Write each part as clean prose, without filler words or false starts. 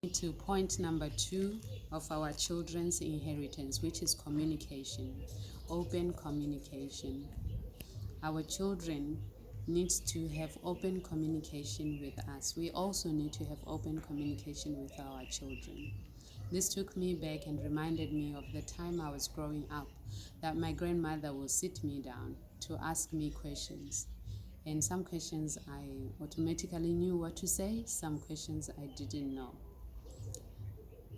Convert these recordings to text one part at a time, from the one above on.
To point number 2 of our children's inheritance, which is communication, open communication. Our children need to have open communication with us. We also need to have open communication with our children. This took me back and reminded me of the time I was growing up, that my grandmother would sit me down to ask me questions. And some questions I automatically knew what to say, some questions I didn't know.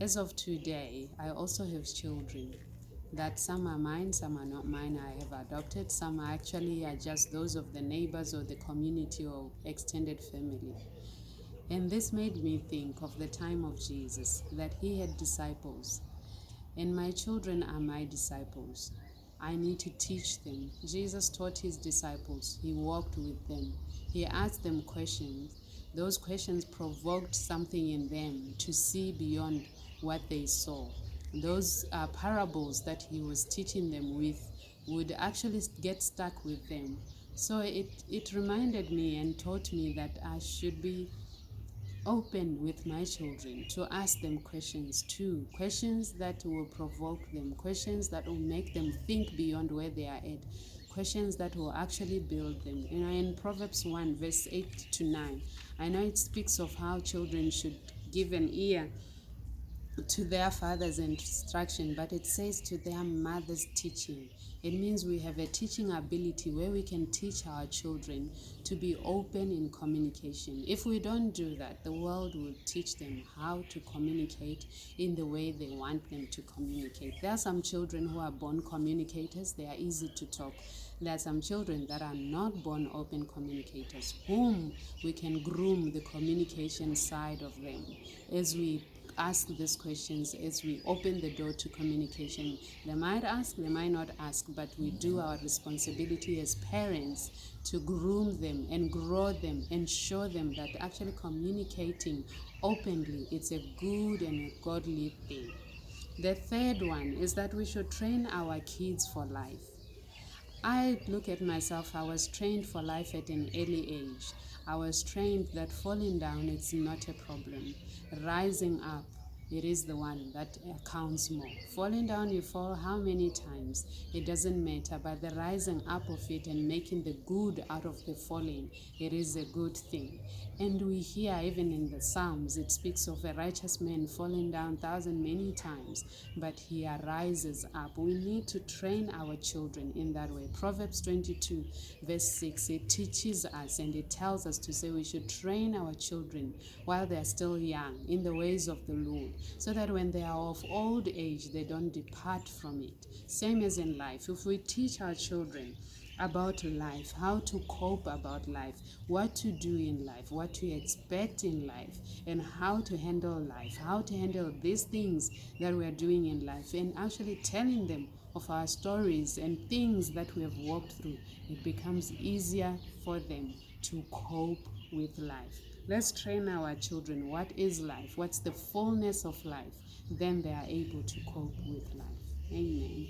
As of today, I also have children that some are mine, some are not mine. I have adopted. Some are just those of the neighbors or the community or extended family. And this made me think of the time of Jesus, that he had disciples. And my children are my disciples. I need to teach them. Jesus taught his disciples. He walked with them. He asked them questions. Those questions provoked something in them to see beyond what they saw. Those parables that he was teaching them with would actually get stuck with them. So it reminded me and taught me that I should be open with my children to ask them questions too, questions that will provoke them, questions that will make them think beyond where they are at, questions that will actually build them. In Proverbs 1 verse 8 to 9, I know it speaks of how children should give an ear to their father's instruction, but it says to their mother's teaching. It means we have a teaching ability where we can teach our children to be open in communication. If we don't do that, the world will teach them how to communicate in the way they want them to communicate. There are some children who are born communicators. They are easy to talk. There are some children that are not born open communicators, whom we can groom the communication side of them as we ask these questions, as we open the door to communication. They might ask, they might not ask, but we do our responsibility as parents to groom them and grow them and show them that actually communicating openly, it's a good and a godly thing. The third one is that we should train our kids for life. I look at myself, I was trained for life at an early age. I was trained that falling down, it's not a problem. Rising up, it is the one that counts more. Falling down, you fall how many times? It doesn't matter, but the rising up of it and making the good out of the falling, it is a good thing. And we hear even in the Psalms, it speaks of a righteous man falling down 1,000 many times, but he arises up. We need to train our children in that way. Proverbs 22 verse 6, it teaches us and it tells us to say we should train our children while they are still young in the ways of the Lord, so that when they are of old age, they don't depart from it. Same as in life. If we teach our children about life, how to cope about life, what to do in life, what to expect in life, and how to handle life, how to handle these things that we are doing in life, and actually telling them of our stories and things that we have walked through, it becomes easier for them to cope with life. Let's train our children. What is life? What's the fullness of life? Then they are able to cope with life. Amen.